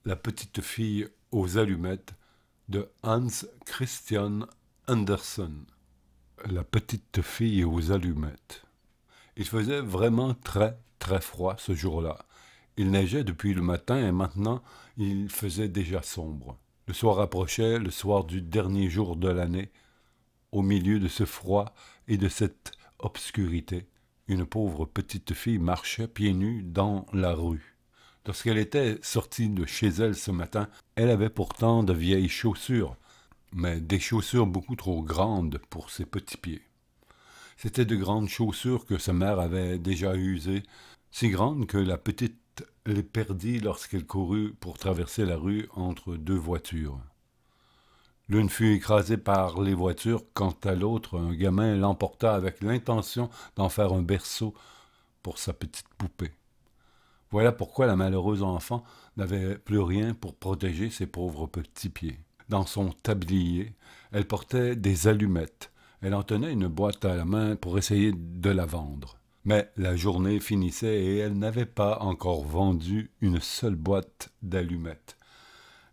La petite fille aux allumettes de Hans Christian Andersen. La petite fille aux allumettes. Il faisait vraiment très froid ce jour-là. Il neigeait depuis le matin et maintenant il faisait déjà sombre. Le soir approchait, le soir du dernier jour de l'année. Au milieu de ce froid et de cette obscurité, une pauvre petite fille marchait pieds nus dans la rue. Lorsqu'elle était sortie de chez elle ce matin, elle avait pourtant de vieilles chaussures, mais des chaussures beaucoup trop grandes pour ses petits pieds. C'étaient de grandes chaussures que sa mère avait déjà usées, si grandes que la petite les perdit lorsqu'elle courut pour traverser la rue entre deux voitures. L'une fut écrasée par les voitures, quant à l'autre, un gamin l'emporta avec l'intention d'en faire un berceau pour sa petite poupée. Voilà pourquoi la malheureuse enfant n'avait plus rien pour protéger ses pauvres petits pieds. Dans son tablier, elle portait des allumettes. Elle en tenait une boîte à la main pour essayer de la vendre. Mais la journée finissait et elle n'avait pas encore vendu une seule boîte d'allumettes.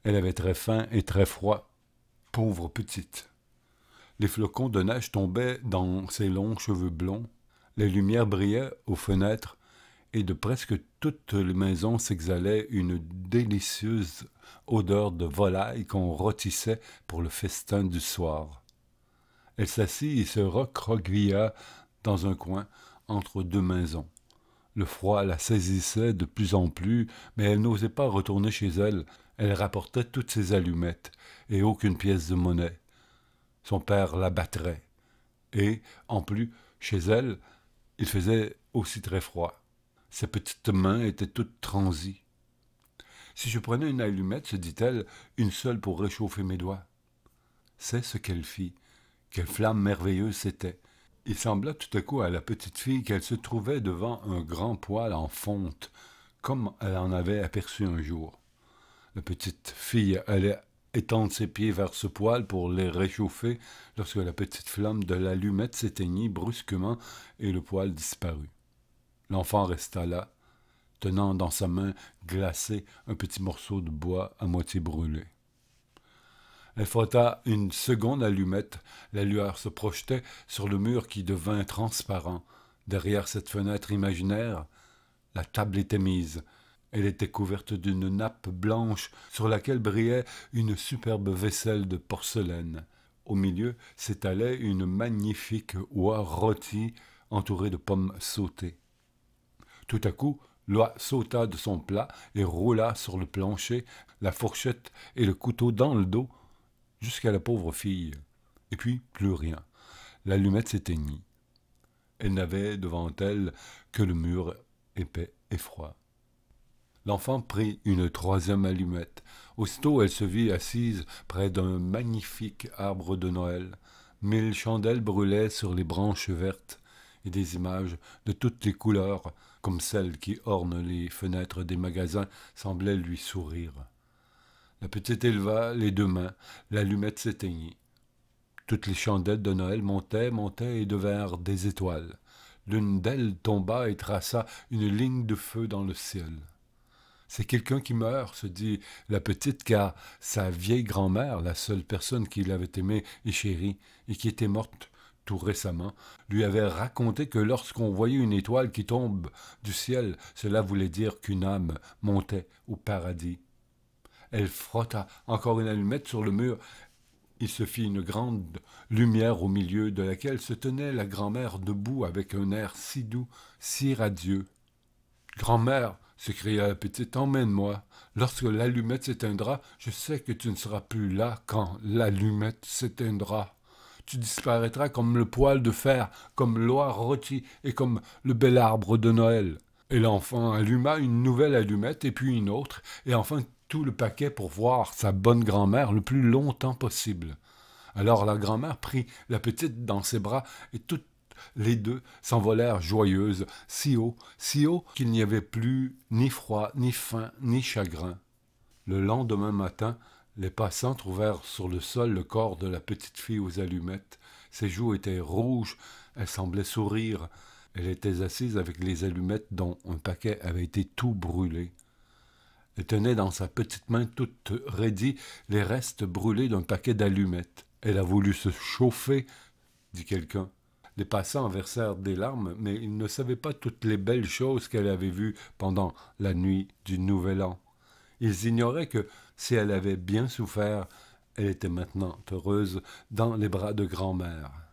Elle avait très faim et très froid, pauvre petite. Les flocons de neige tombaient dans ses longs cheveux blonds, les lumières brillaient aux fenêtres, et de presque toutes les maisons s'exhalait une délicieuse odeur de volaille qu'on rôtissait pour le festin du soir. Elle s'assit et se recroquevilla dans un coin entre deux maisons. Le froid la saisissait de plus en plus, mais elle n'osait pas retourner chez elle. Elle rapportait toutes ses allumettes et aucune pièce de monnaie. Son père la battrait. Et, en plus, chez elle, il faisait aussi très froid. Ses petites mains étaient toutes transies. Si je prenais une allumette, se dit-elle, une seule pour réchauffer mes doigts. C'est ce qu'elle fit. Quelle flamme merveilleuse c'était. Il sembla tout à coup à la petite fille qu'elle se trouvait devant un grand poêle en fonte, comme elle en avait aperçu un jour. La petite fille allait étendre ses pieds vers ce poêle pour les réchauffer lorsque la petite flamme de l'allumette s'éteignit brusquement et le poêle disparut. L'enfant resta là, tenant dans sa main glacée un petit morceau de bois à moitié brûlé. Elle frotta une seconde allumette, la lueur se projetait sur le mur qui devint transparent. Derrière cette fenêtre imaginaire, la table était mise. Elle était couverte d'une nappe blanche sur laquelle brillait une superbe vaisselle de porcelaine. Au milieu s'étalait une magnifique oie rôtie entourée de pommes sautées. Tout à coup, l'oie sauta de son plat et roula sur le plancher, la fourchette et le couteau dans le dos, jusqu'à la pauvre fille. Et puis, plus rien. L'allumette s'éteignit. Elle n'avait devant elle que le mur épais et froid. L'enfant prit une troisième allumette. Aussitôt, elle se vit assise près d'un magnifique arbre de Noël. 1000 chandelles brûlaient sur les branches vertes, et des images de toutes les couleurs, comme celles qui ornent les fenêtres des magasins, semblaient lui sourire. La petite éleva les deux mains, l'allumette s'éteignit. Toutes les chandelles de Noël montaient et devinrent des étoiles. L'une d'elles tomba et traça une ligne de feu dans le ciel. C'est quelqu'un qui meurt, se dit la petite, car sa vieille grand-mère, la seule personne qui l'avait aimée et chérie, et qui était morte tout récemment, lui avait raconté que lorsqu'on voyait une étoile qui tombe du ciel, cela voulait dire qu'une âme montait au paradis. Elle frotta encore une allumette sur le mur. Il se fit une grande lumière au milieu de laquelle se tenait la grand-mère debout avec un air si doux, si radieux. « Grand-mère !» s'écria la petite, « emmène-moi. Lorsque l'allumette s'éteindra, je sais que tu ne seras plus là quand l'allumette s'éteindra. Tu disparaîtras comme le poêle de fer, comme l'oie rôtie et comme le bel arbre de Noël. » Et l'enfant alluma une nouvelle allumette et puis une autre, et enfin tout le paquet pour voir sa bonne grand-mère le plus longtemps possible. Alors la grand-mère prit la petite dans ses bras et toutes les deux s'envolèrent joyeuses, si haut qu'il n'y avait plus ni froid, ni faim, ni chagrin. Le lendemain matin, les passants trouvèrent sur le sol le corps de la petite fille aux allumettes. Ses joues étaient rouges, elle semblait sourire. Elle était assise avec les allumettes dont un paquet avait été tout brûlé. Elle tenait dans sa petite main toute raidie les restes brûlés d'un paquet d'allumettes. Elle a voulu se chauffer, dit quelqu'un. Les passants versèrent des larmes, mais ils ne savaient pas toutes les belles choses qu'elle avait vues pendant la nuit du Nouvel An. Ils ignoraient que, si elle avait bien souffert, elle était maintenant heureuse dans les bras de grand-mère.